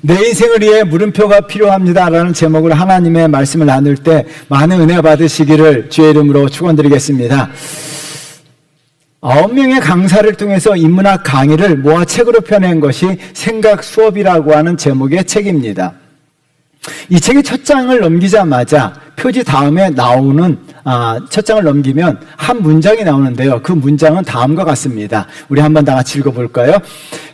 내 인생을 위해 물음표가 필요합니다라는 제목으로 하나님의 말씀을 나눌 때 많은 은혜 받으시기를 주의 이름으로 축원드리겠습니다. 9명의 강사를 통해서 인문학 강의를 모아 책으로 펴낸 것이 생각 수업이라고 하는 제목의 책입니다. 이 책의 첫 장을 넘기자마자 표지 다음에 나오는 첫 장을 넘기면 한 문장이 나오는데요. 그 문장은 다음과 같습니다. 우리 한번 다 같이 읽어볼까요?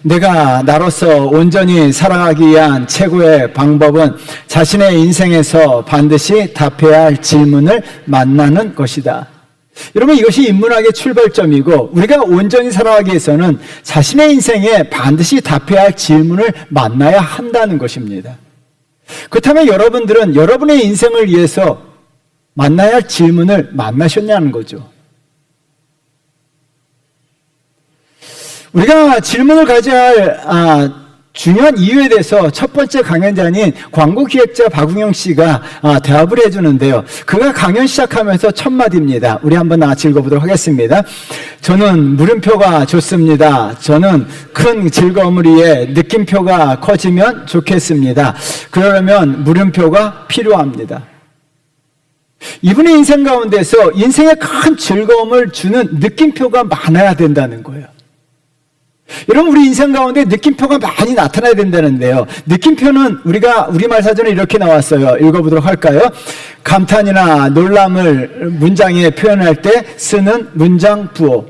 내가 나로서 온전히 살아가기 위한 최고의 방법은 자신의 인생에서 반드시 답해야 할 질문을 만나는 것이다. 여러분, 이것이 인문학의 출발점이고 우리가 온전히 살아가기 위해서는 자신의 인생에 반드시 답해야 할 질문을 만나야 한다는 것입니다. 그렇다면 여러분들은 여러분의 인생을 위해서 만나야 할 질문을 만나셨냐는 거죠. 우리가 질문을 가져야 할 중요한 이유에 대해서 첫 번째 강연자인 광고기획자 박웅영 씨가 대답을 해주는데요. 그가 강연 시작하면서 첫 마디입니다. 우리 한번 같이 읽어보도록 하겠습니다. 저는 물음표가 좋습니다. 저는 큰 즐거움을 위해 느낌표가 커지면 좋겠습니다. 그러려면 물음표가 필요합니다. 이분의 인생 가운데서 인생에 큰 즐거움을 주는 느낌표가 많아야 된다는 거예요. 여러분, 우리 인생 가운데 느낌표가 많이 나타나야 된다는데요. 느낌표는 우리가 우리말 사전에 이렇게 나왔어요. 읽어보도록 할까요? 감탄이나 놀람을 문장에 표현할 때 쓰는 문장 부호.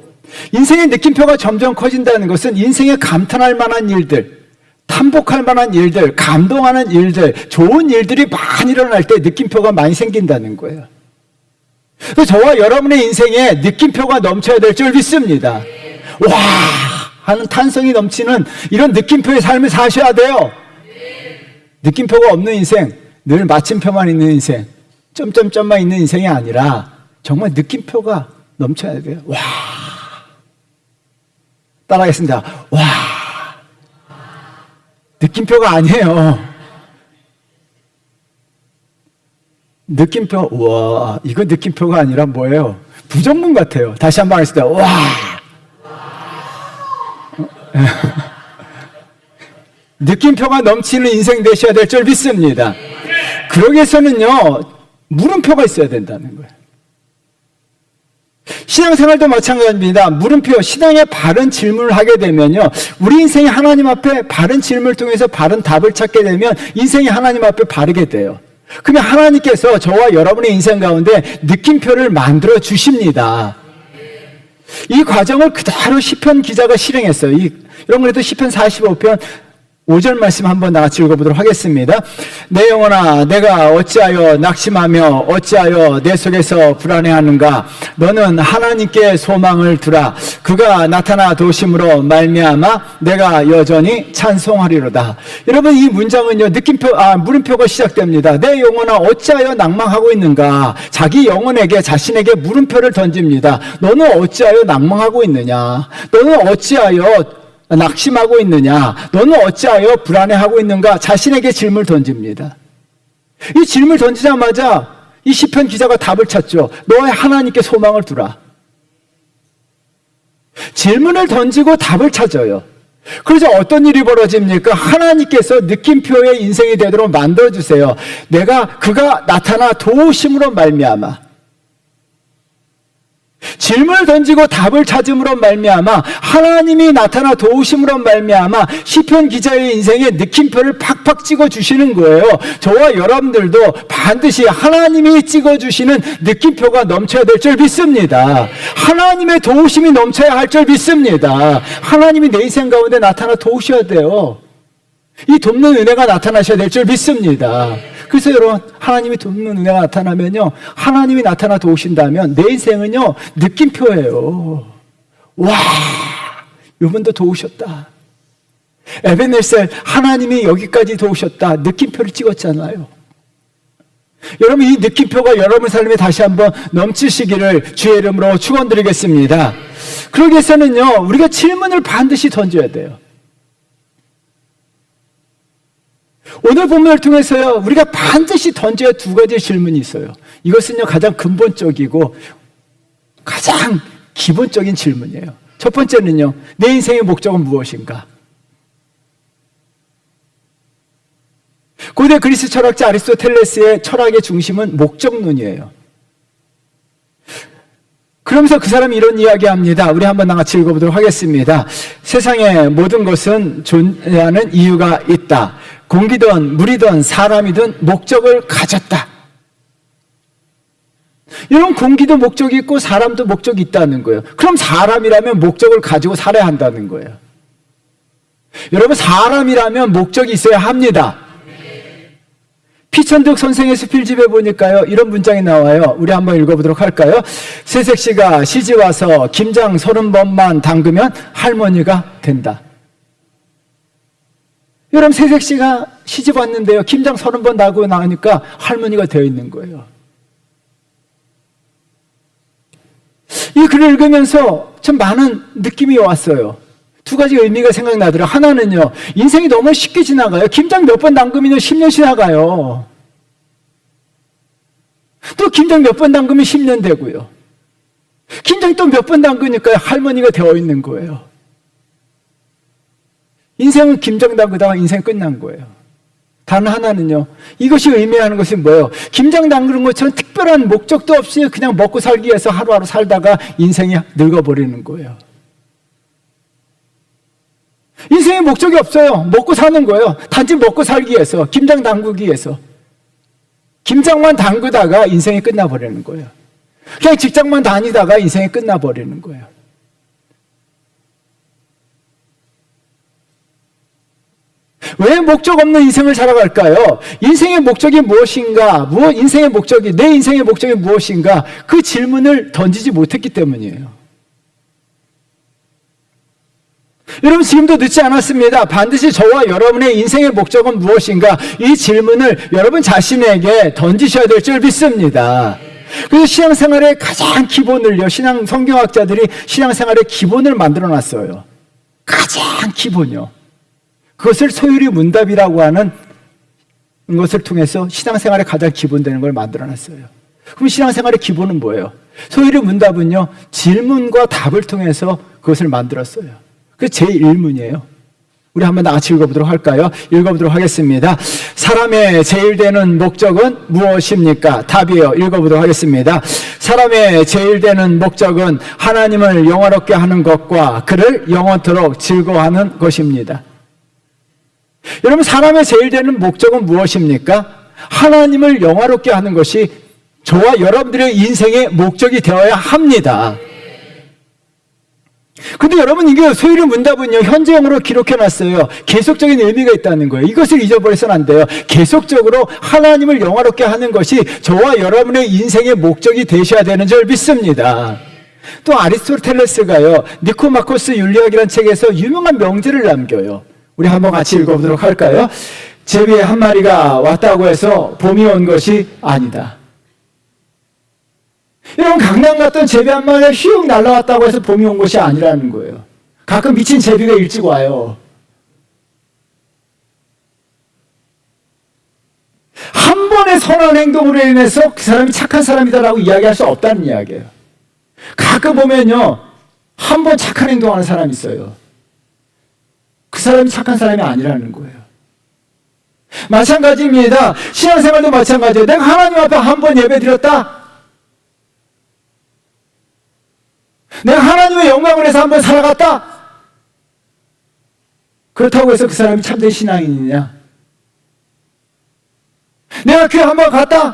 인생의 느낌표가 점점 커진다는 것은 인생에 감탄할 만한 일들, 탐복할 만한 일들, 감동하는 일들, 좋은 일들이 많이 일어날 때 느낌표가 많이 생긴다는 거예요. 그래서 저와 여러분의 인생에 느낌표가 넘쳐야 될 줄 믿습니다. 와! 하는 탄성이 넘치는 이런 느낌표의 삶을 사셔야 돼요. 느낌표가 없는 인생, 늘 마침표만 있는 인생, 점점점만 있는 인생이 아니라 정말 느낌표가 넘쳐야 돼요. 와! 따라하겠습니다. 와! 느낌표가 아니에요. 느낌표, 와, 이거 느낌표가 아니라 뭐예요? 부정문 같아요. 다시 한번 하겠습니다. 와! 느낌표가 넘치는 인생 되셔야 될 줄 믿습니다. 그러기 위해서는요, 물음표가 있어야 된다는 거예요. 신앙생활도 마찬가지입니다. 물음표, 신앙의 바른 질문을 하게 되면요, 우리 인생이 하나님 앞에 바른 질문을 통해서 바른 답을 찾게 되면 인생이 하나님 앞에 바르게 돼요. 그러면 하나님께서 저와 여러분의 인생 가운데 느낌표를 만들어 주십니다. 이 과정을 그대로 시편 기자가 실행했어요. 여러분, 그래도 시편 45편 5절 말씀 한번 같이 읽어보도록 하겠습니다. 내 영혼아, 내가 어찌하여 낙심하며 어찌하여 내 속에서 불안해하는가? 너는 하나님께 소망을 두라. 그가 나타나 도심으로 말미암아 내가 여전히 찬송하리로다. 여러분, 이 문장은요, 물음표가 시작됩니다. 내 영혼아, 어찌하여 낭망하고 있는가? 자기 영혼에게, 자신에게 물음표를 던집니다. 너는 어찌하여 낭망하고 있느냐? 너는 어찌하여 낙심하고 있느냐? 너는 어찌하여 불안해하고 있는가? 자신에게 질문을 던집니다. 이 질문을 던지자마자 이 시편 기자가 답을 찾죠. 너의 하나님께 소망을 두라. 질문을 던지고 답을 찾아요. 그래서 어떤 일이 벌어집니까? 하나님께서 느낌표의 인생이 되도록 만들어주세요. 그가 나타나 도우심으로 말미암아, 질문을 던지고 답을 찾음으로 말미암아, 하나님이 나타나 도우심으로 말미암아 시편 기자의 인생에 느낌표를 팍팍 찍어주시는 거예요. 저와 여러분들도 반드시 하나님이 찍어주시는 느낌표가 넘쳐야 될 줄 믿습니다. 하나님의 도우심이 넘쳐야 할 줄 믿습니다. 하나님이 내 인생 가운데 나타나 도우셔야 돼요. 이 돕는 은혜가 나타나셔야 될 줄 믿습니다. 그래서 여러분, 하나님이 돕는 은혜가 나타나면요, 하나님이 나타나 도우신다면 내 인생은요, 느낌표예요. 와, 이분도 도우셨다. 에베네셀, 하나님이 여기까지 도우셨다. 느낌표를 찍었잖아요. 여러분, 이 느낌표가 여러분 삶에 다시 한번 넘치시기를 주의 이름으로 축원드리겠습니다. 그러기 위해서는요, 우리가 질문을 반드시 던져야 돼요. 오늘 본문을 통해서요, 우리가 반드시 던져야 할 두 가지 질문이 있어요. 이것은요, 가장 근본적이고 가장 기본적인 질문이에요. 첫 번째는요, 내 인생의 목적은 무엇인가? 고대 그리스 철학자 아리스토텔레스의 철학의 중심은 목적론이에요. 그러면서 그 사람이 이런 이야기합니다. 우리 한번 같이 읽어보도록 하겠습니다. 세상의 모든 것은 존재하는 이유가 있다. 공기든 물이든 사람이든 목적을 가졌다. 이런 공기도 목적이 있고 사람도 목적이 있다는 거예요. 그럼 사람이라면 목적을 가지고 살아야 한다는 거예요. 여러분, 사람이라면 목적이 있어야 합니다. 피천득 선생의 수필집에 보니까요, 이런 문장이 나와요. 우리 한번 읽어보도록 할까요? 새색시가 시집 와서 김장 30번만 담그면 할머니가 된다. 여러분, 새색시가 시집 왔는데요, 김장 30번 나고 나니까 할머니가 되어 있는 거예요. 이 글을 읽으면서 참 많은 느낌이 왔어요. 두 가지 의미가 생각나더라고요. 하나는요, 인생이 너무 쉽게 지나가요. 김장 몇 번 담그면 10년 지나가요. 또 김장 몇 번 담그면 10년 되고요. 김장 또 몇 번 담그니까 할머니가 되어 있는 거예요. 인생은 김장 담그다가 인생 끝난 거예요. 단 하나는요, 이것이 의미하는 것이 뭐예요? 김장 담그는 것처럼 특별한 목적도 없이 그냥 먹고 살기 위해서 하루하루 살다가 인생이 늙어버리는 거예요. 인생에 목적이 없어요. 먹고 사는 거예요. 단지 먹고 살기 위해서, 김장 담그기 위해서. 김장만 담그다가 인생이 끝나버리는 거예요. 그냥 직장만 다니다가 인생이 끝나버리는 거예요. 왜 목적 없는 인생을 살아갈까요? 인생의 목적이 무엇인가? 인생의 목적이, 내 인생의 목적이 무엇인가? 그 질문을 던지지 못했기 때문이에요. 여러분, 지금도 늦지 않았습니다. 반드시 저와 여러분의 인생의 목적은 무엇인가? 이 질문을 여러분 자신에게 던지셔야 될 줄 믿습니다. 그래서 신앙생활의 가장 기본을요, 성경학자들이 신앙생활의 기본을 만들어 놨어요. 가장 기본이요. 그것을 소유리 문답이라고 하는 것을 통해서 신앙생활의 가장 기본 되는 걸 만들어 놨어요. 그럼 신앙생활의 기본은 뭐예요? 소유리 문답은요, 질문과 답을 통해서 그것을 만들었어요. 그게 제1문이에요. 우리 한번 같이 읽어보도록 할까요? 읽어보도록 하겠습니다. 사람의 제일 되는 목적은 무엇입니까? 답이에요. 읽어보도록 하겠습니다. 사람의 제일 되는 목적은 하나님을 영화롭게 하는 것과 그를 영원토록 즐거워하는 것입니다. 여러분, 사람의 제일 되는 목적은 무엇입니까? 하나님을 영화롭게 하는 것이 저와 여러분들의 인생의 목적이 되어야 합니다. 근데 여러분, 이게 소유리 문답은요, 현재형으로 기록해놨어요. 계속적인 의미가 있다는 거예요. 이것을 잊어버려서는 안 돼요. 계속적으로 하나님을 영화롭게 하는 것이 저와 여러분의 인생의 목적이 되셔야 되는 줄 믿습니다. 또 아리스토텔레스가요, 니코마코스 윤리학이라는 책에서 유명한 명제를 남겨요. 우리 한번 같이 읽어보도록 할까요? 제비의 한 마리가 왔다고 해서 봄이 온 것이 아니다. 여러분, 강남 갔던 제비 한 마리가 휘웅 날아왔다고 해서 봄이 온 것이 아니라는 거예요. 가끔 미친 제비가 일찍 와요. 한 번의 선한 행동으로 인해서 그 사람이 착한 사람이다라고 이야기할 수 없다는 이야기예요. 가끔 보면요, 한 번 착한 행동하는 사람이 있어요. 그 사람이 착한 사람이 아니라는 거예요. 마찬가지입니다. 신앙생활도 마찬가지예요. 내가 하나님 앞에 한 번 예배 드렸다? 내가 하나님의 영광을 위해서 한번 살아갔다? 그렇다고 해서 그 사람이 참된 신앙인이냐? 내가 교회 한번 갔다?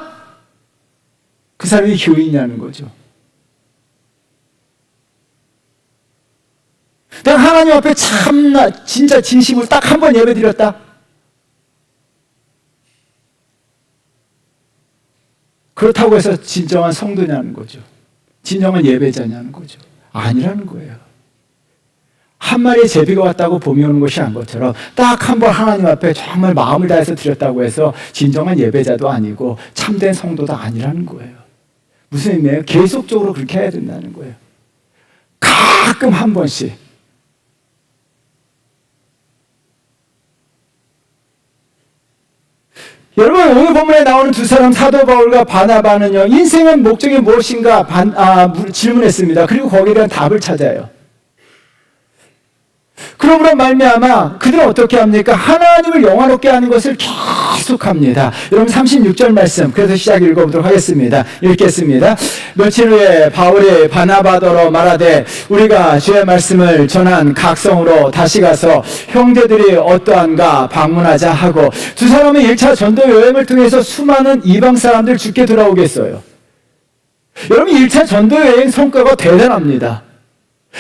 그 사람이 교인이냐는 거죠. 내가 하나님 앞에 참나 진짜 진심으로 딱 한 번 예배 드렸다? 그렇다고 해서 진정한 성도냐는 거죠. 진정한 예배자냐는 거죠. 아니라는 거예요. 한 마리의 제비가 왔다고 봄이 오는 것이 아닌 것처럼 딱 한 번 하나님 앞에 정말 마음을 다해서 드렸다고 해서 진정한 예배자도 아니고 참된 성도도 아니라는 거예요. 무슨 의미예요? 계속적으로 그렇게 해야 된다는 거예요. 가끔 한 번씩. 여러분, 오늘 본문에 나오는 두 사람, 사도 바울과 바나바는요, 인생의 목적이 무엇인가 질문했습니다. 그리고 거기에 대한 답을 찾아요. 그러므로 말미암아 그들은 어떻게 합니까? 하나님을 영화롭게 하는 것을 계속합니다. 여러분 36절 말씀 그래서 시작 읽어보도록 하겠습니다. 읽겠습니다. 며칠 후에 바울이 바나바더러 말하되 우리가 주의 말씀을 전한 각성으로 다시 가서 형제들이 어떠한가 방문하자 하고 두 사람은 1차 전도 여행을 통해서 수많은 이방 사람들 죽게 돌아오겠어요. 여러분 1차 전도 여행 성과가 대단합니다.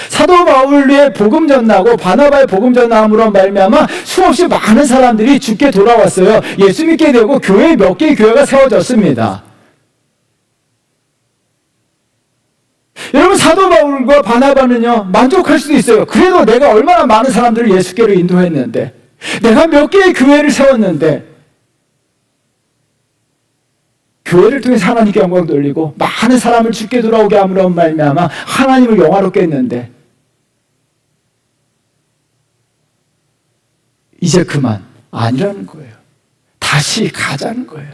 사도 바울의 복음 전하고 바나바의 복음 전함으로 말미암아 수없이 많은 사람들이 죽게 돌아왔어요. 예수 믿게 되고 교회 몇 개의 교회가 세워졌습니다. 여러분 사도 바울과 바나바는요 만족할 수도 있어요. 그래도 내가 얼마나 많은 사람들을 예수께로 인도했는데, 내가 몇 개의 교회를 세웠는데, 교회를 통해서 하나님께 영광 돌리고 많은 사람을 죽게 돌아오게 함으로 말미암아 하나님을 영화롭게 했는데 이제 그만 아니라는 거예요. 다시 가자는 거예요.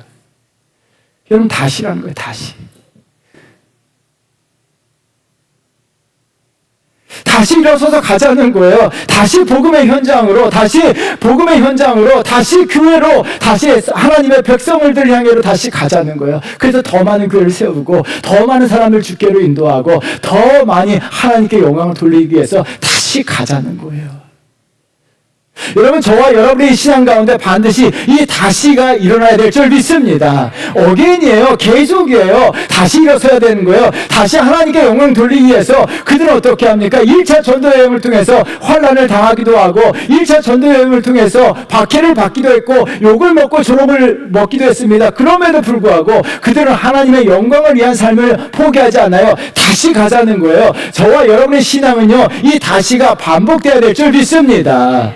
여러분 다시라는 거예요. 다시 일어서서 가자는 거예요. 다시 복음의 현장으로, 다시 교회로, 다시 하나님의 백성들을 향해로 다시 가자는 거예요. 그래서 더 많은 교회를 세우고, 더 많은 사람을 주께로 인도하고, 더 많이 하나님께 영광을 돌리기 위해서 다시 가자는 거예요. 여러분 저와 여러분의 신앙 가운데 반드시 이 다시가 일어나야 될 줄 믿습니다. 어게인이에요. 계속이에요. 다시 일어서야 되는 거예요. 다시 하나님께 영광 돌리기 위해서 그들은 어떻게 합니까? 1차 전도 여행을 통해서 환난을 당하기도 하고 1차 전도 여행을 통해서 박해를 받기도 했고 욕을 먹고 조롱을 먹기도 했습니다. 그럼에도 불구하고 그들은 하나님의 영광을 위한 삶을 포기하지 않아요. 다시 가자는 거예요. 저와 여러분의 신앙은요 이 다시가 반복돼야 될 줄 믿습니다.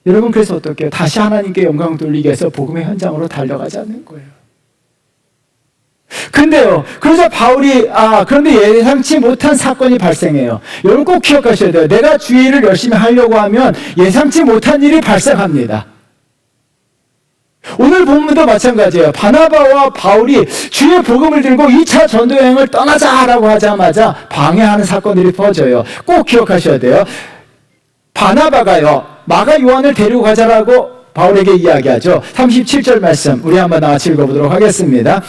여러분 그래서 어떻게 해요? 다시 하나님께 영광 돌리기 위해서 복음의 현장으로 달려가자는 거예요. 근데요, 그래서 바울이 그런데 예상치 못한 사건이 발생해요. 여러분 꼭 기억하셔야 돼요. 내가 주의 일을 열심히 하려고 하면 예상치 못한 일이 발생합니다. 오늘 본문도 마찬가지예요. 바나바와 바울이 주의 복음을 들고 2차 전도 여행을 떠나자라고 하자마자 방해하는 사건들이 퍼져요. 꼭 기억하셔야 돼요. 바나바가요 마가 요한을 데리고 가자라고 바울에게 이야기하죠. 37절 말씀 우리 한번 나같이 읽어보도록 하겠습니다.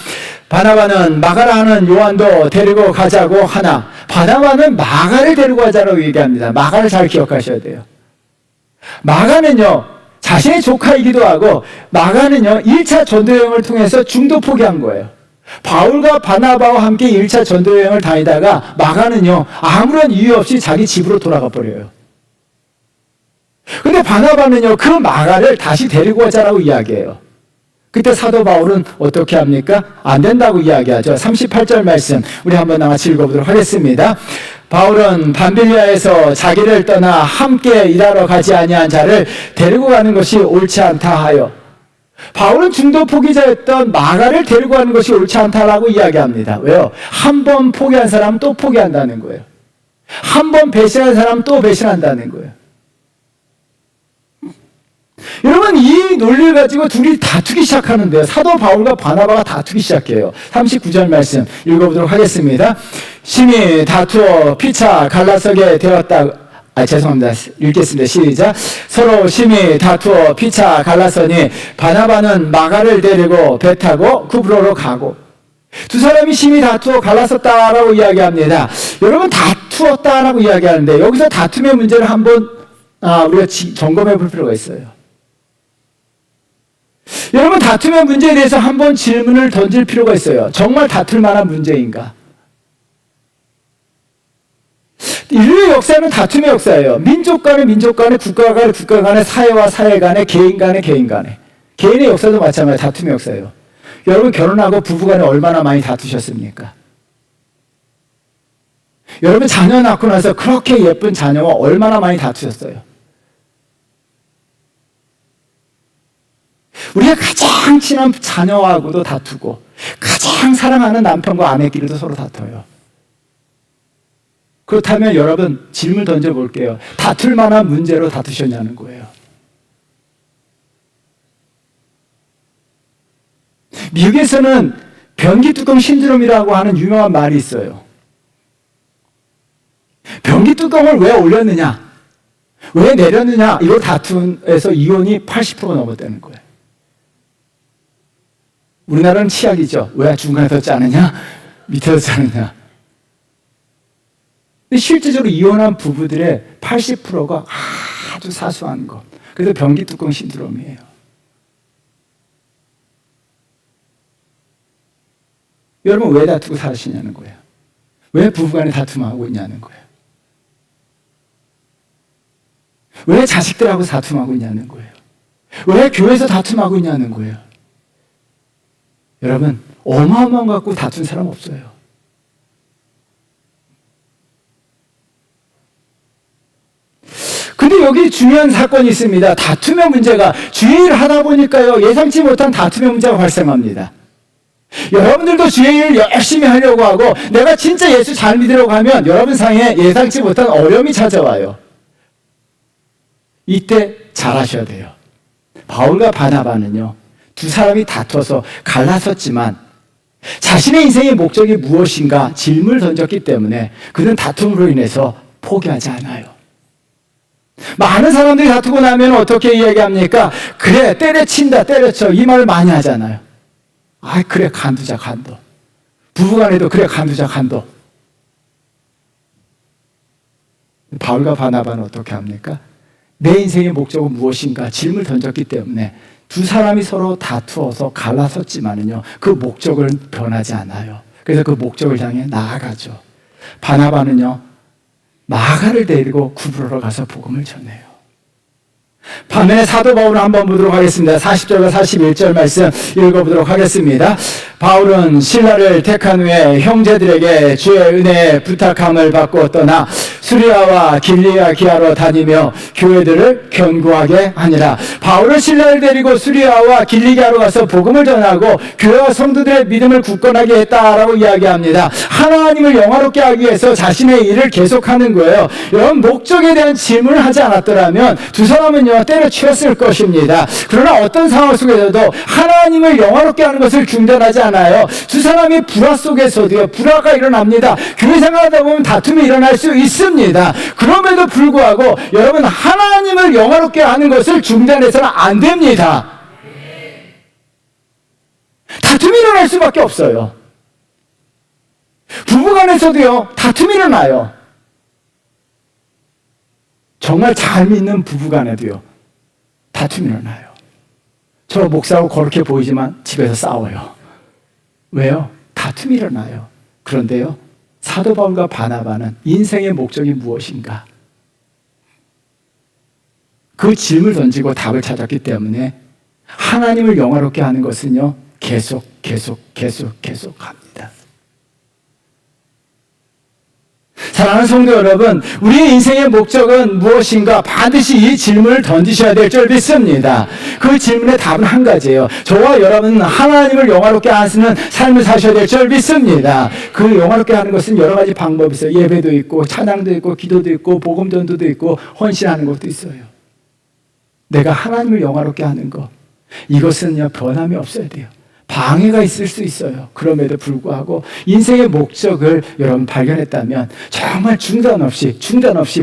바나바는 마가라 하는 요한도 데리고 가자고 하나, 바나바는 마가를 데리고 가자라고 얘기합니다. 마가를 잘 기억하셔야 돼요. 마가는요 자신의 조카이기도 하고, 마가는요 1차 전도여행을 통해서 중도 포기한 거예요. 바울과 바나바와 함께 1차 전도여행을 다니다가 마가는요 아무런 이유 없이 자기 집으로 돌아가 버려요. 근데 바나바는요 그 마가를 다시 데리고 가자라고 이야기해요. 그때 사도 바울은 어떻게 합니까? 안 된다고 이야기하죠. 38절 말씀 우리 한번 같이 읽어보도록 하겠습니다. 바울은 밤빌리아에서 자기를 떠나 함께 일하러 가지 아니한 자를 데리고 가는 것이 옳지 않다 하여, 바울은 중도 포기자였던 마가를 데리고 가는 것이 옳지 않다라고 이야기합니다. 왜요? 한 번 포기한 사람은 또 포기한다는 거예요. 한 번 배신한 사람은 또 배신한다는 거예요. 여러분 이 논리를 가지고 둘이 다투기 시작하는데요. 사도 바울과 바나바가 다투기 시작해요. 39절 말씀 읽어보도록 하겠습니다. 심히 다투어 피차 갈라서게 되었다. 죄송합니다. 읽겠습니다. 시작. 서로 심히 다투어 피차 갈라서니 바나바는 마가를 데리고 배 타고 구브로로 가고, 두 사람이 심히 다투어 갈라섰다라고 이야기합니다. 여러분 다투었다라고 이야기하는데 여기서 다툼의 문제를 한번 우리가 점검해 볼 필요가 있어요. 여러분 다툼의 문제에 대해서 한번 질문을 던질 필요가 있어요. 정말 다툴 만한 문제인가? 인류의 역사는 다툼의 역사예요. 민족 간에 민족 간에, 국가 간에 국가 간에, 사회와 사회 간에, 개인 간에 개인 간에. 개인의 역사도 마찬가지로 다툼의 역사예요. 여러분 결혼하고 부부 간에 얼마나 많이 다투셨습니까? 여러분 자녀 낳고 나서 그렇게 예쁜 자녀와 얼마나 많이 다투셨어요? 우리가 가장 친한 자녀하고도 다투고 가장 사랑하는 남편과 아내끼리도 서로 다퉈요. 그렇다면 여러분 질문 던져볼게요. 다툴 만한 문제로 다투셨냐는 거예요. 미국에서는 변기뚜껑 신드롬이라고 하는 유명한 말이 있어요. 변기 뚜껑을 왜 올렸느냐? 왜 내렸느냐? 이거 다툼에서 이혼이 80%가 넘었다는 거예요. 우리나라는 치약이죠. 왜 중간에서 짜느냐? 밑에서 짜느냐? 근데 실제적으로 이혼한 부부들의 80%가 아주 사소한 것. 그래서 변기 뚜껑 신드롬이에요. 여러분 왜 다투고 사시냐는 거예요. 왜 부부간에 다툼하고 있냐는 거예요. 왜 자식들하고 다툼하고 있냐는 거예요. 왜 교회에서 다툼하고 있냐는 거예요. 여러분 어마어마한 거 갖고 다툰 사람 없어요. 근데 여기 중요한 사건이 있습니다. 다툼의 문제가 주의 일을 하다 보니까요, 예상치 못한 다툼의 문제가 발생합니다. 여러분들도 주의 일을 열심히 하려고 하고 내가 진짜 예수 잘 믿으려고 하면 여러분 상에 예상치 못한 어려움이 찾아와요. 이때 잘하셔야 돼요. 바울과 바나바는요, 두 사람이 다퉈서 갈라섰지만 자신의 인생의 목적이 무엇인가 질문을 던졌기 때문에 그는 다툼으로 인해서 포기하지 않아요. 많은 사람들이 다투고 나면 어떻게 이야기합니까? 그래, 때려친다, 때려쳐. 이 말을 많이 하잖아요. 아, 그래, 간두자, 간도. 부부간에도 그래, 간두자, 간도. 바울과 바나바는 어떻게 합니까? 내 인생의 목적은 무엇인가 질문을 던졌기 때문에 두 사람이 서로 다투어서 갈라섰지만은요, 그 목적은 변하지 않아요. 그래서 그 목적을 향해 나아가죠. 바나바는요, 마가를 데리고 구부러러 가서 복음을 전해요. 반면에 사도 바울을 한번 보도록 하겠습니다. 40절과 41절 말씀 읽어보도록 하겠습니다. 바울은 신라를 택한 후에 형제들에게 주의 은혜에 부탁함을 받고 떠나 수리아와 길리기아로 다니며 교회들을 견고하게 하니라. 바울은 신라를 데리고 수리아와 길리기아로 가서 복음을 전하고 교회와 성도들의 믿음을 굳건하게 했다라고 이야기합니다. 하나님을 영화롭게 하기 위해서 자신의 일을 계속하는 거예요. 여러분, 목적에 대한 질문을 하지 않았더라면 두 사람은요, 때려치웠을 것입니다. 그러나 어떤 상황 속에서도 하나님을 영화롭게 하는 것을 중단하지 않아요. 두 사람이 불화 속에서도요, 불화가 일어납니다. 교회 생활하다 보면 다툼이 일어날 수 있습니다. 그럼에도 불구하고 여러분, 하나님을 영화롭게 하는 것을 중단해서는 안 됩니다. 다툼이 일어날 수밖에 없어요. 부부간에서도요, 다툼이 일어나요. 정말 잘 믿는 부부간에도요, 다툼이 일어나요. 저 목사하고 그렇게 보이지만 집에서 싸워요. 왜요? 다툼이 일어나요. 그런데요, 사도 바울과 바나바는 인생의 목적이 무엇인가? 그 질문을 던지고 답을 찾았기 때문에 하나님을 영화롭게 하는 것은요, 계속 합니다. 사랑하는 성도 여러분, 우리의 인생의 목적은 무엇인가 반드시 이 질문을 던지셔야 될 줄 믿습니다. 그 질문의 답은 한 가지예요. 저와 여러분은 하나님을 영화롭게 하시는 삶을 사셔야 될 줄 믿습니다. 그 영화롭게 하는 것은 여러 가지 방법이 있어요. 예배도 있고 찬양도 있고 기도도 있고 복음 전도도 있고 헌신하는 것도 있어요. 내가 하나님을 영화롭게 하는 것, 이것은요, 변함이 없어야 돼요. 방해가 있을 수 있어요. 그럼에도 불구하고 인생의 목적을 여러분 발견했다면 정말 중단 없이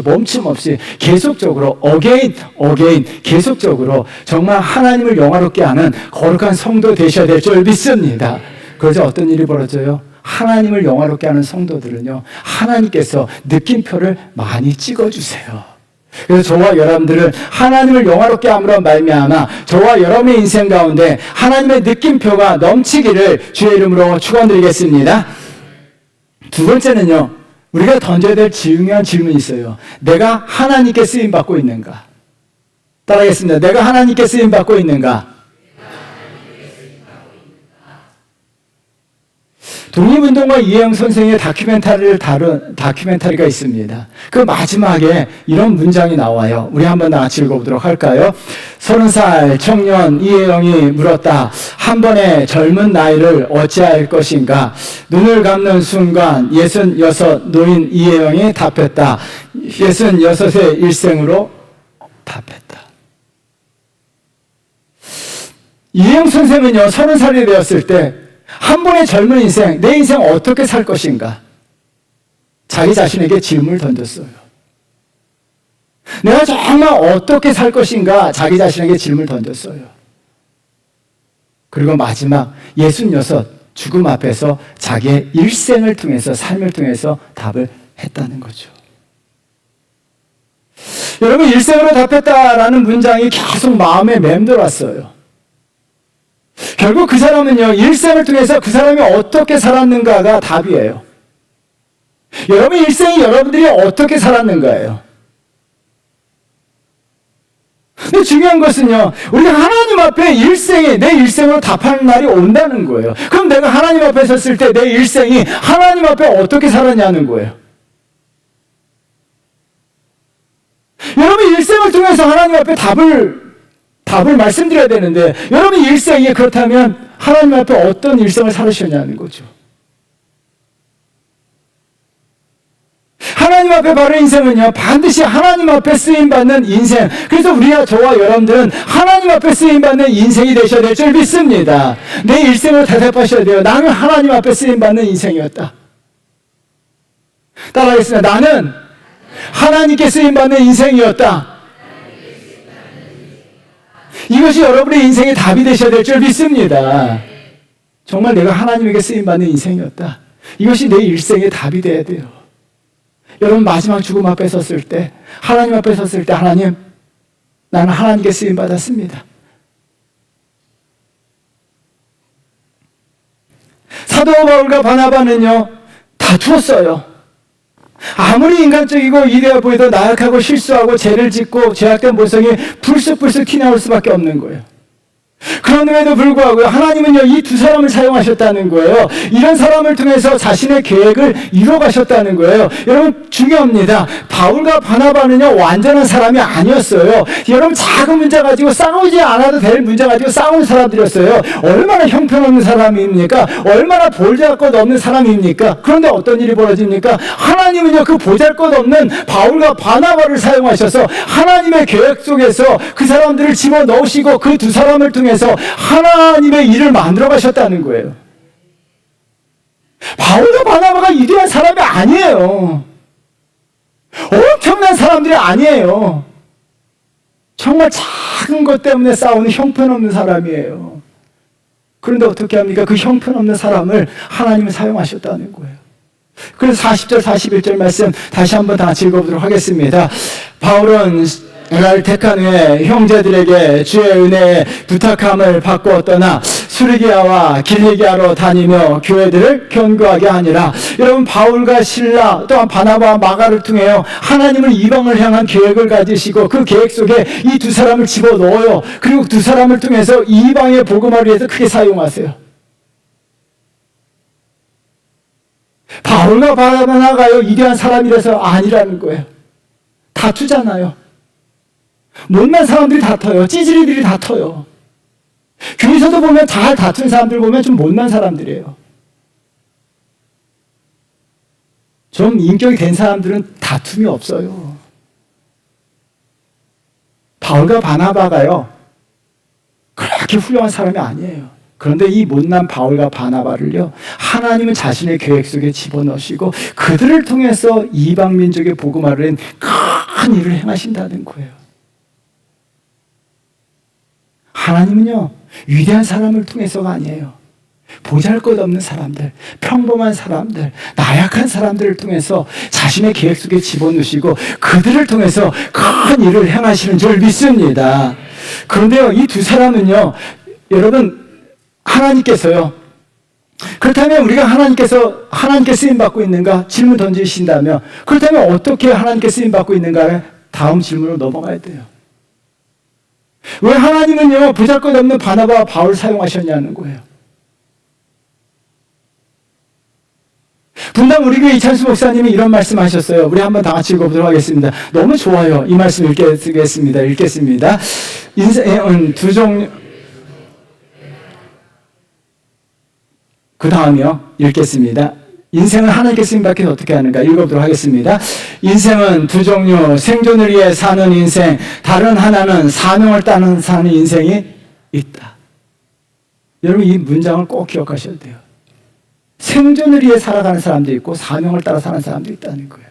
멈춤 없이 계속적으로 again 계속적으로 정말 하나님을 영화롭게 하는 거룩한 성도 되셔야 될 줄 믿습니다. 그러자 어떤 일이 벌어져요? 하나님을 영화롭게 하는 성도들은요, 하나님께서 느낌표를 많이 찍어주세요. 그래서 저와 여러분들은 하나님을 영화롭게 함으로 말미암아 저와 여러분의 인생 가운데 하나님의 느낌표가 넘치기를 주의 이름으로 축원드리겠습니다. 두 번째는요, 우리가 던져야 될 중요한 질문이 있어요. 내가 하나님께 쓰임받고 있는가? 따라하겠습니다. 내가 하나님께 쓰임받고 있는가? 독립운동가 이혜영 선생의 다큐멘터리가 있습니다. 그 마지막에 이런 문장이 나와요. 우리 한번 같이 읽어보도록 할까요? 30살 청년 이혜영이 물었다. 한 번의 젊은 나이를 어찌할 것인가? 눈을 감는 순간 66 노인 이혜영이 답했다. 66의 일생으로 답했다. 이혜영 선생은요, 30살이 되었을 때 한 번의 젊은 인생, 내 인생 어떻게 살 것인가? 자기 자신에게 질문을 던졌어요. 내가 정말 어떻게 살 것인가 자기 자신에게 질문을 던졌어요. 그리고 마지막 66 죽음 앞에서 자기의 일생을 통해서 삶을 통해서 답을 했다는 거죠. 여러분 일생으로 답했다라는 문장이 계속 마음에 맴돌았어요. 결국 그 사람은요 일생을 통해서 그 사람이 어떻게 살았는가가 답이에요. 여러분 일생이 여러분들이 어떻게 살았는가예요. 근데 중요한 것은요, 우리가 하나님 앞에 내 일생으로 답하는 날이 온다는 거예요. 그럼 내가 하나님 앞에 섰을 때 내 일생이 하나님 앞에 어떻게 살았냐는 거예요. 여러분 일생을 통해서 하나님 앞에 답을 말씀드려야 되는데, 여러분 일생이 그렇다면 하나님 앞에 어떤 일생을 살으셨냐는 거죠. 하나님 앞에 바른 인생은요, 반드시 하나님 앞에 쓰임받는 인생. 그래서 저와 여러분들은 하나님 앞에 쓰임받는 인생이 되셔야 될 줄 믿습니다. 내 일생을 대답하셔야 돼요. 나는 하나님 앞에 쓰임받는 인생이었다. 따라하겠습니다. 나는 하나님께 쓰임받는 인생이었다. 이것이 여러분의 인생의 답이 되셔야 될 줄 믿습니다. 정말 내가 하나님에게 쓰임받는 인생이었다. 이것이 내 일생의 답이 돼야 돼요. 여러분 마지막 죽음 앞에 섰을 때, 하나님 앞에 섰을 때, 하나님, 나는 하나님께 쓰임받았습니다. 사도 바울과 바나바는요 다투었어요. 아무리 인간적이고 이래야 보이도 나약하고 실수하고 죄를 짓고 죄악된 모성이 불쑥불쑥 튀나올 수밖에 없는 거예요. 그럼에도 불구하고 하나님은요 이 두 사람을 사용하셨다는 거예요. 이런 사람을 통해서 자신의 계획을 이뤄가셨다는 거예요. 여러분 중요합니다. 바울과 바나바는요 완전한 사람이 아니었어요. 여러분 작은 문제 가지고 싸우지 않아도 될 문제 가지고 싸우는 사람들이었어요. 얼마나 형편없는 사람입니까? 얼마나 보잘것없는 사람입니까? 그런데 어떤 일이 벌어집니까? 하나님은요 그 보잘것없는 바울과 바나바를 사용하셔서 하나님의 계획 속에서 그 사람들을 집어넣으시고 그 두 사람을 통해서 하나님의 일을 만들어 가셨다는 거예요. 바울과 바나바가 위대한 사람이 아니에요. 엄청난 사람들이 아니에요. 정말 작은 것 때문에 싸우는 형편없는 사람이에요. 그런데 어떻게 합니까? 그 형편없는 사람을 하나님은 사용하셨다는 거예요. 그래서 40절 41절 말씀 다시 한번 다 읽어보도록 하겠습니다. 바울은 날 택한 후에 형제들에게 주의 은혜에 부탁함을 받고 떠나 수리기아와 길리기아로 다니며 교회들을 견고하게 하니라. 여러분 바울과 실라 또한 바나바와 마가를 통해요 하나님을 이방을 향한 계획을 가지시고 그 계획 속에 이 두 사람을 집어넣어요. 그리고 두 사람을 통해서 이방의 복음을 위해서 크게 사용하세요. 바울과 바나바가요 위대한 사람이라서 아니라는 거예요. 다투잖아요. 못난 사람들이 다퉈요. 찌질이들이 다퉈요. 교회에서도 보면 잘 다툰 사람들 보면 좀 못난 사람들이에요. 좀 인격이 된 사람들은 다툼이 없어요. 바울과 바나바가요 그렇게 훌륭한 사람이 아니에요. 그런데 이 못난 바울과 바나바를요 하나님은 자신의 계획 속에 집어넣으시고 그들을 통해서 이방 민족의 복음화를 큰 일을 행하신다는 거예요. 하나님은요 위대한 사람을 통해서가 아니에요. 보잘것없는 사람들, 평범한 사람들, 나약한 사람들을 통해서 자신의 계획 속에 집어넣으시고 그들을 통해서 큰 일을 행하시는 줄 믿습니다. 그런데요 이 두 사람은요 여러분 하나님께서요 그렇다면 우리가 하나님께 쓰임받고 있는가 질문 던지신다면 그렇다면 어떻게 하나님께 쓰임받고 있는가를 다음 질문으로 넘어가야 돼요. 왜 하나님은요 보잘것없는 바나바와 바울을 사용하셨냐는 거예요. 분당 우리 교회 이찬수 목사님이 이런 말씀하셨어요. 우리 한번 다 같이 읽어보도록 하겠습니다. 너무 좋아요. 이 말씀 읽겠습니다. 인생은 두 종류. 그 다음이요. 읽겠습니다. 인생은 하나님께 쓰임받기 어떻게 하는가 읽어보도록 하겠습니다. 인생은 두 종류, 생존을 위해 사는 인생, 다른 하나는 사명을 따는 사는 인생이 있다. 여러분 이 문장을 꼭 기억하셔야 돼요. 생존을 위해 살아가는 사람도 있고 사명을 따라 사는 사람도 있다는 거예요.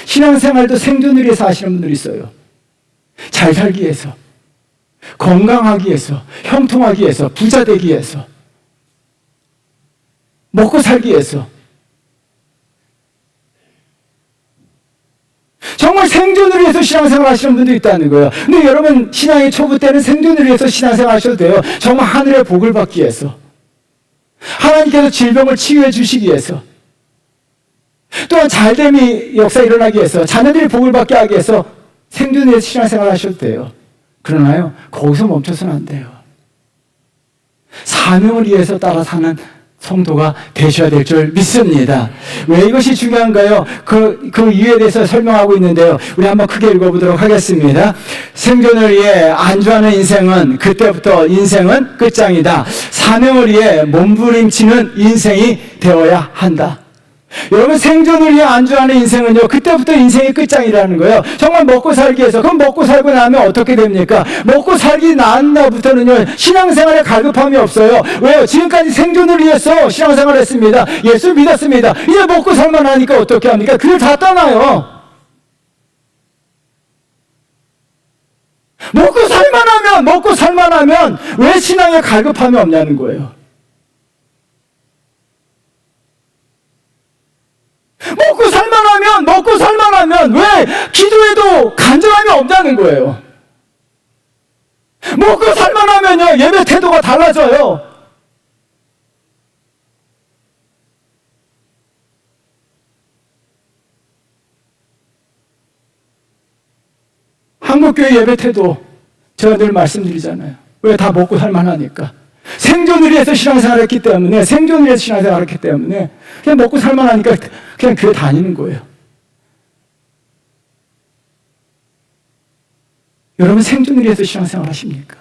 신앙생활도 생존을 위해서 하시는 분들이 있어요. 잘 살기 위해서, 건강하기 위해서, 형통하기 위해서, 부자 되기 위해서, 먹고 살기 위해서. 정말 생존을 위해서 신앙생활 하시는 분도 있다는 거예요. 근데 여러분, 신앙의 초보 때는 생존을 위해서 신앙생활 하셔도 돼요. 정말 하늘의 복을 받기 위해서, 하나님께서 질병을 치유해 주시기 위해서, 또한 잘됨이 역사 일어나기 위해서, 자녀들이 복을 받게 하기 위해서 생존을 위해서 신앙생활 하셔도 돼요. 그러나요, 거기서 멈춰서는 안 돼요. 사명을 위해서 따라 사는 성도가 되셔야 될 줄 믿습니다. 왜 이것이 중요한가요? 그 이유에 대해서 설명하고 있는데요. 우리 한번 크게 읽어보도록 하겠습니다. 생존을 위해 안주하는 인생은 그때부터 인생은 끝장이다. 사명을 위해 몸부림치는 인생이 되어야 한다. 여러분, 생존을 위해 안주하는 인생은요, 그때부터 인생이 끝장이라는 거예요. 정말 먹고 살기 위해서. 그럼 먹고 살고 나면 어떻게 됩니까? 먹고 살기 난 날부터는요, 신앙생활에 갈급함이 없어요. 왜요? 지금까지 생존을 위해서 신앙생활을 했습니다. 예수 믿었습니다. 이제 먹고 살만 하니까 어떻게 합니까? 그걸 다 떠나요. 먹고 살만 하면 왜 신앙에 갈급함이 없냐는 거예요. 먹고 살만 하면 왜 기도해도 간절함이 없냐는 거예요. 먹고 살만 하면요, 예배 태도가 달라져요. 한국교회 예배 태도 제가 늘 말씀드리잖아요. 왜? 다 먹고 살만 하니까. 생존을 위해서 신앙생활을 했기 때문에, 생존을 위해서 신앙생활을 했기 때문에 그냥 먹고 살만 하니까 그냥 교회 다니는 거예요. 여러분, 생존을 위해서 신앙생활 하십니까?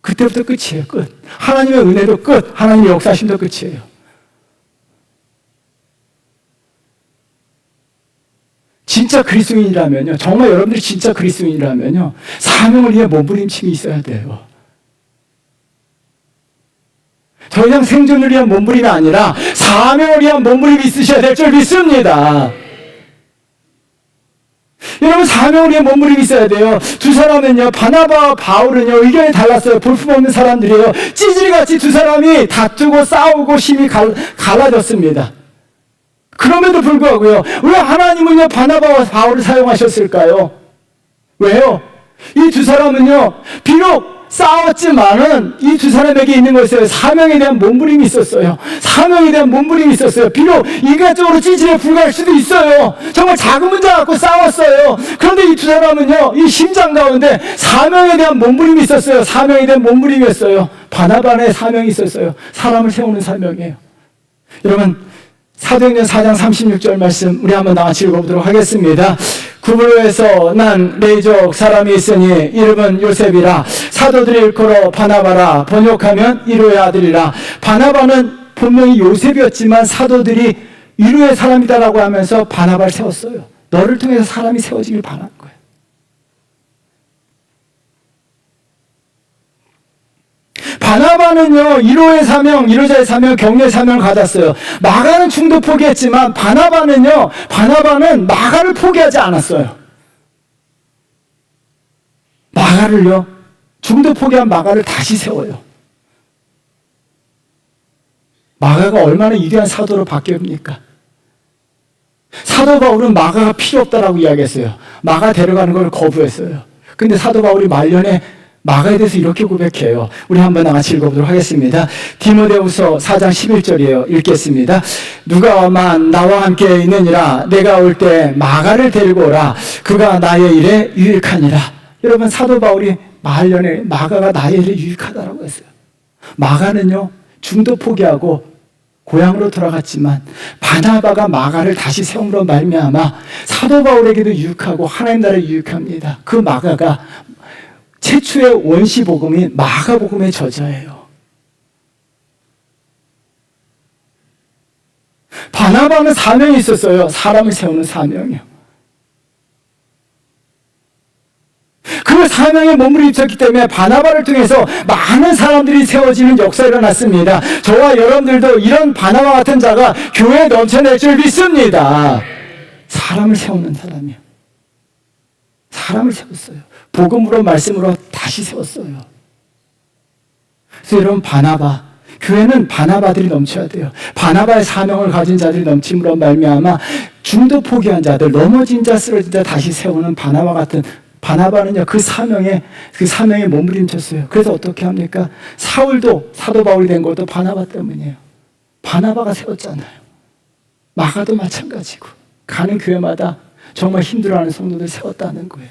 그때부터 끝이에요. 끝. 하나님의 은혜도 끝. 하나님의 역사심도 끝이에요. 진짜 그리스도인이라면요, 정말 여러분들이 진짜 그리스도인이라면요, 사명을 위해 몸부림침이 있어야 돼요. 더 이상 생존을 위한 몸부림이 아니라 사명을 위한 몸부림이 있으셔야 될 줄 믿습니다. 여러분, 사명을 위한 몸부림이 있어야 돼요. 두 사람은요, 바나바와 바울은요, 의견이 달랐어요. 볼품없는 사람들이에요. 찌질이같이 두 사람이 다투고 싸우고 힘이 갈라졌습니다. 그럼에도 불구하고요, 왜 하나님은요, 바나바와 바울을 사용하셨을까요? 왜요? 이 두 사람은요, 비록 싸웠지만은 이 두 사람에게 있는 것이요, 사명에 대한 몸부림이 있었어요. 사명에 대한 몸부림이 있었어요. 비록 인간적으로 찌질에 불과할 수도 있어요. 정말 작은 문제 갖고 싸웠어요. 그런데 이 두 사람은요, 이 심장 가운데 사명에 대한 몸부림이 있었어요. 사명에 대한 몸부림이었어요. 바나바의 사명이 있었어요. 사람을 세우는 사명이에요. 여러분, 사도행전 4장 36절 말씀 우리 한번 나같이 읽어보도록 하겠습니다. 구브로에서 난 레이족 사람이 있으니 이름은 요셉이라. 사도들이 일컬어 바나바라. 번역하면 이로의 아들이라. 바나바는 분명히 요셉이었지만 사도들이 이로의 사람이다라고 하면서 바나바를 세웠어요. 너를 통해서 사람이 세워지길 바란 거예요. 바나바는요, 이로의 사명, 이로자의 사명, 격려의 사명을 가졌어요. 마가는 중도 포기했지만 바나바는 마가를 포기하지 않았어요. 마가를요, 중도 포기한 마가를 다시 세워요. 마가가 얼마나 위대한 사도로 바뀝니까? 사도 바울은 마가가 필요 없다라고 이야기했어요. 마가 데려가는 걸 거부했어요. 근데 사도 바울이 말년에 마가에 대해서 이렇게 고백해요. 우리 한번 같이 읽어보도록 하겠습니다. 디모데후서 4장 11절이에요. 읽겠습니다. 누가만 나와 함께 있느니라. 내가 올 때 마가를 데리고 오라. 그가 나의 일에 유익하니라. 여러분, 사도 바울이 말년에 마가가 나의 일에 유익하다라고 했어요. 마가는요, 중도 포기하고 고향으로 돌아갔지만 바나바가 마가를 다시 세움으로 말미암아 사도 바울에게도 유익하고 하나님 나라에 유익합니다. 그 마가가 최초의 원시 복음이 마가복음의 저자예요. 바나바는 사명이 있었어요. 사람을 세우는 사명이요. 그 사명에 몸부림쳤기 때문에 바나바를 통해서 많은 사람들이 세워지는 역사가 일어났습니다. 저와 여러분들도 이런 바나바 같은 자가 교회에 넘쳐날 줄 믿습니다. 사람을 세우는 사람이요. 사람을 세웠어요. 복음으로 말씀으로 다시 세웠어요. 그래서 여러분, 바나바, 교회는 바나바들이 넘쳐야 돼요. 바나바의 사명을 가진 자들이 넘침으로 말미암아 중도 포기한 자들, 넘어진 자, 쓰러진 자 다시 세우는 바나바 같은, 바나바는요 그 사명에 몸부림쳤어요. 그래서 어떻게 합니까? 사울도 사도 바울이 된 것도 바나바 때문이에요. 바나바가 세웠잖아요. 마가도 마찬가지고, 가는 교회마다 정말 힘들어하는 성도들 세웠다는 거예요.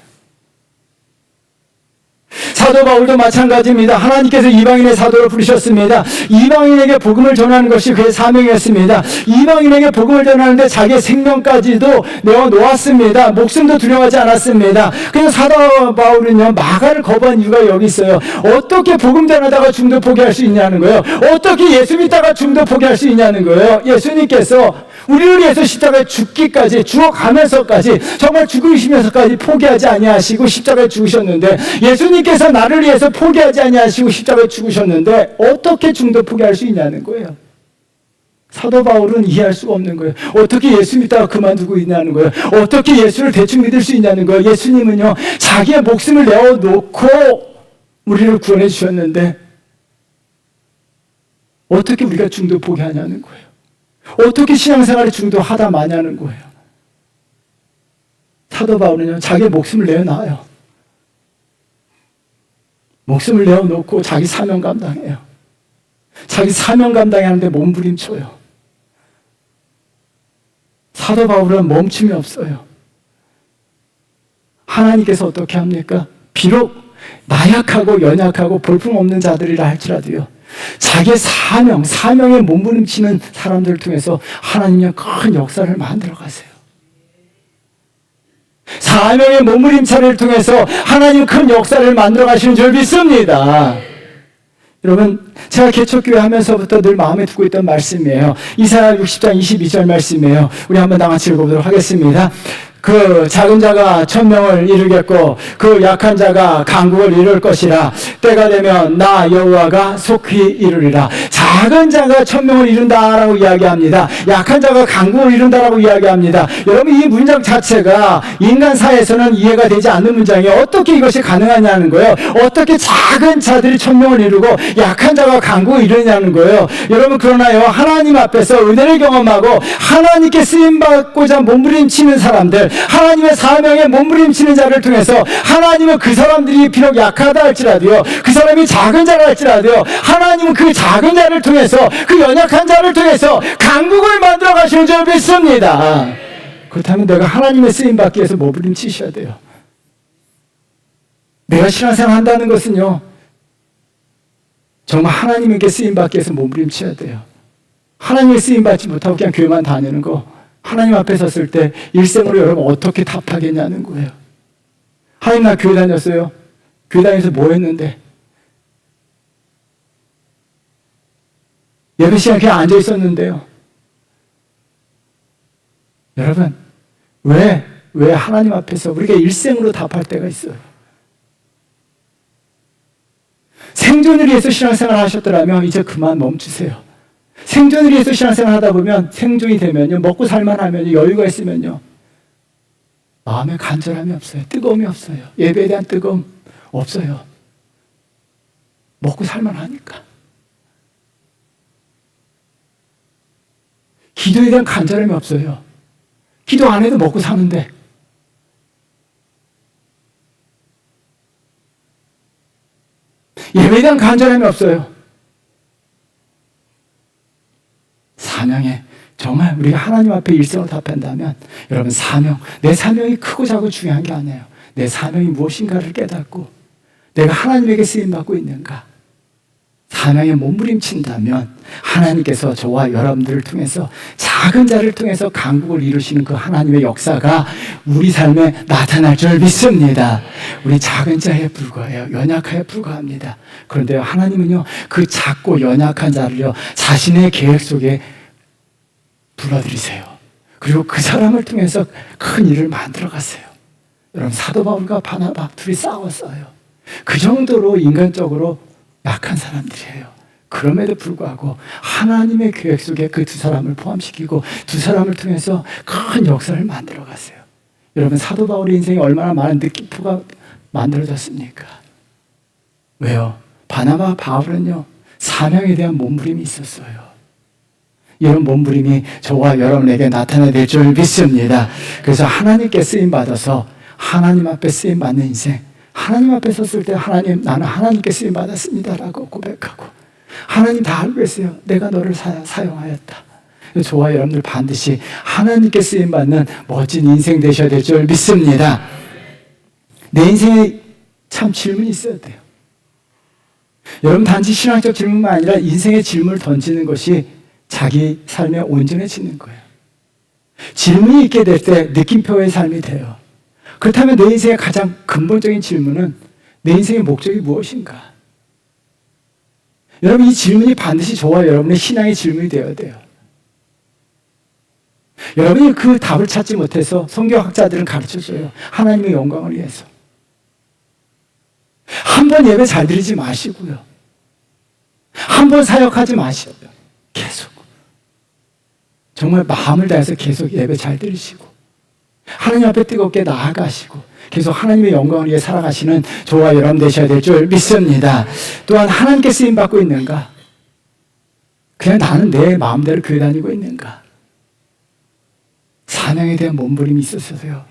사도 바울도 마찬가지입니다. 하나님께서 이방인의 사도로 부르셨습니다. 이방인에게 복음을 전하는 것이 그의 사명이었습니다. 이방인에게 복음을 전하는데 자기의 생명까지도 내어놓았습니다. 목숨도 두려워하지 않았습니다. 그래서 사도 바울은요, 마가를 거부한 이유가 여기 있어요. 어떻게 복음 전하다가 중도 포기할 수 있냐는 거예요. 어떻게 예수 믿다가 중도 포기할 수 있냐는 거예요. 예수님께서 우리를 위해서 십자가에 죽기까지, 죽어가면서까지, 정말 죽으시면서까지 포기하지 아니하시고 십자가에 죽으셨는데, 예수님께서 나를 위해서 포기하지 아니하시고 십자가에 죽으셨는데 어떻게 중도 포기할 수 있냐는 거예요. 사도 바울은 이해할 수가 없는 거예요. 어떻게 예수 믿다가 그만두고 있냐는 거예요. 어떻게 예수를 대충 믿을 수 있냐는 거예요. 예수님은요, 자기의 목숨을 내어놓고 우리를 구원해 주셨는데 어떻게 우리가 중도 포기하냐는 거예요. 어떻게 신앙생활에 중도하다 마냐는 거예요. 사도 바울은요, 자기의 목숨을 내어놔요. 목숨을 내어놓고 자기 사명 감당해요. 자기 사명 감당하는데 몸부림쳐요. 사도 바울은 멈춤이 없어요. 하나님께서 어떻게 합니까? 비록 나약하고 연약하고 볼품없는 자들이라 할지라도요, 자기의 사명에 몸부림치는 사람들을 통해서 하나님의 큰 역사를 만들어 가세요. 사명의 몸부림차를 통해서 하나님 큰 역사를 만들어 가시는 줄 믿습니다. 여러분, 제가 개척교회 하면서부터 늘 마음에 두고 있던 말씀이에요. 이사야 60장 22절 말씀이에요. 우리 한번 다 같이 읽어보도록 하겠습니다. 그 작은 자가 천명을 이루겠고 그 약한 자가 강국을 이룰 것이라. 때가 되면 나 여호와가 속히 이루리라. 작은 자가 천명을 이룬다라고 이야기합니다. 약한 자가 강국을 이룬다라고 이야기합니다. 여러분, 이 문장 자체가 인간 사회에서는 이해가 되지 않는 문장이에요. 어떻게 이것이 가능하냐는 거예요. 어떻게 작은 자들이 천명을 이루고 약한 자가 강국을 이루냐는 거예요. 여러분, 그러나요, 하나님 앞에서 은혜를 경험하고 하나님께 쓰임받고자 몸부림치는 사람들, 하나님의 사명에 몸부림치는 자를 통해서 하나님은 그 사람들이 비록 약하다 할지라도요, 그 사람이 작은 자라 할지라도요, 하나님은 그 작은 자를 통해서, 그 연약한 자를 통해서 강국을 만들어 가시는 줄 믿습니다. 그렇다면 내가 하나님의 쓰임받기 위해서 몸부림치셔야 돼요. 내가 신앙생활 한다는 것은요, 정말 하나님에게 쓰임받기 위해서 몸부림쳐야 돼요. 하나님의 쓰임받지 못하고 그냥 교회만 다니는 거, 하나님 앞에 섰을 때 일생으로 여러분 어떻게 답하겠냐는 거예요. 하나님, 나 교회 다녔어요. 교회 다니면서 뭐 했는데? 예배 시간 그냥 앉아 있었는데요. 여러분, 왜 하나님 앞에서 우리가 일생으로 답할 때가 있어요? 생존을 위해서 신앙생활 하셨더라면 이제 그만 멈추세요. 생존을 위해서 신앙생활 하다 보면, 생존이 되면요, 먹고 살만하면요, 여유가 있으면요, 마음에 간절함이 없어요. 뜨거움이 없어요. 예배에 대한 뜨거움 없어요. 먹고 살만하니까. 기도에 대한 간절함이 없어요. 기도 안 해도 먹고 사는데. 예배에 대한 간절함이 없어요. 사명에 정말 우리가 하나님 앞에 일생을 답한다면, 여러분, 내 사명이 크고 작고 중요한 게 아니에요. 내 사명이 무엇인가를 깨닫고 내가 하나님에게 쓰임받고 있는가, 사명에 몸부림친다면 하나님께서 저와 여러분들을 통해서, 작은 자를 통해서 강국을 이루시는 그 하나님의 역사가 우리 삶에 나타날 줄 믿습니다. 우리 작은 자에 불과해요. 연약하에 불과합니다. 그런데 하나님은요, 그 작고 연약한 자를요, 자신의 계획 속에 불러들이세요. 그리고 그 사람을 통해서 큰 일을 만들어 가세요. 여러분, 사도 바울과 바나바 둘이 싸웠어요. 그 정도로 인간적으로 약한 사람들이에요. 그럼에도 불구하고 하나님의 계획 속에 그 두 사람을 포함시키고 두 사람을 통해서 큰 역사를 만들어 갔어요. 여러분, 사도 바울의 인생에 얼마나 많은 느낌표가 만들어졌습니까? 왜요? 바나바, 바울은요, 사명에 대한 몸부림이 있었어요. 이런 몸부림이 저와 여러분에게 나타나야 될 줄 믿습니다. 그래서 하나님께 쓰임받아서 하나님 앞에 쓰임받는 인생, 하나님 앞에 섰을 때 하나님, 나는 하나님께 쓰임받았습니다라고 고백하고, 하나님 다 알고 있어요. 내가 너를 사용하였다. 저와 여러분들 반드시 하나님께 쓰임받는 멋진 인생 되셔야 될 줄 믿습니다. 내 인생에 참 질문이 있어야 돼요. 여러분, 단지 신앙적 질문만 아니라 인생의 질문을 던지는 것이 자기 삶에 온전해지는 거예요. 질문이 있게 될 때 느낌표의 삶이 돼요. 그렇다면 내 인생의 가장 근본적인 질문은 내 인생의 목적이 무엇인가? 여러분, 이 질문이 반드시 저와 여러분의 신앙의 질문이 되어야 돼요. 여러분이 그 답을 찾지 못해서 성경학자들은 가르쳐줘요. 하나님의 영광을 위해서. 한 번 예배 잘 드리지 마시고요. 한 번 사역하지 마시고요. 계속. 정말 마음을 다해서 계속 예배 잘 드리시고, 하나님 앞에 뜨겁게 나아가시고, 계속 하나님의 영광을 위해 살아가시는 저와 여러분 되셔야 될 줄 믿습니다. 또한 하나님께 쓰임받고 있는가? 그냥 나는 내 마음대로 교회 다니고 있는가? 사명에 대한 몸부림이 있었어요.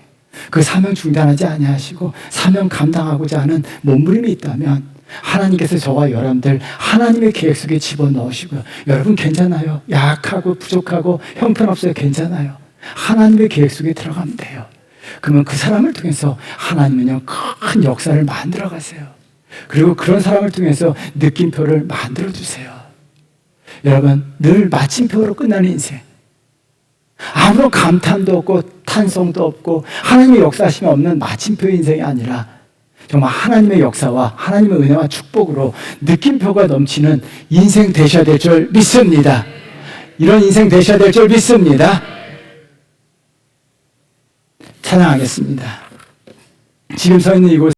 그 사명 중단하지 아니하시고 사명 감당하고자 하는 몸부림이 있다면 하나님께서 저와 여러분들 하나님의 계획 속에 집어넣으시고요. 여러분 괜찮아요. 약하고 부족하고 형편없어요. 괜찮아요. 하나님의 계획 속에 들어가면 돼요. 그러면 그 사람을 통해서 하나님은요, 큰 역사를 만들어 가세요. 그리고 그런 사람을 통해서 느낌표를 만들어 주세요. 여러분, 늘 마침표로 끝나는 인생, 아무런 감탄도 없고 탄성도 없고 하나님의 역사하심이 없는 마침표 인생이 아니라 정말 하나님의 역사와 하나님의 은혜와 축복으로 느낌표가 넘치는 인생 되셔야 될 줄 믿습니다. 이런 인생 되셔야 될 줄 믿습니다. 찬양하겠습니다. 지금 서 있는 이곳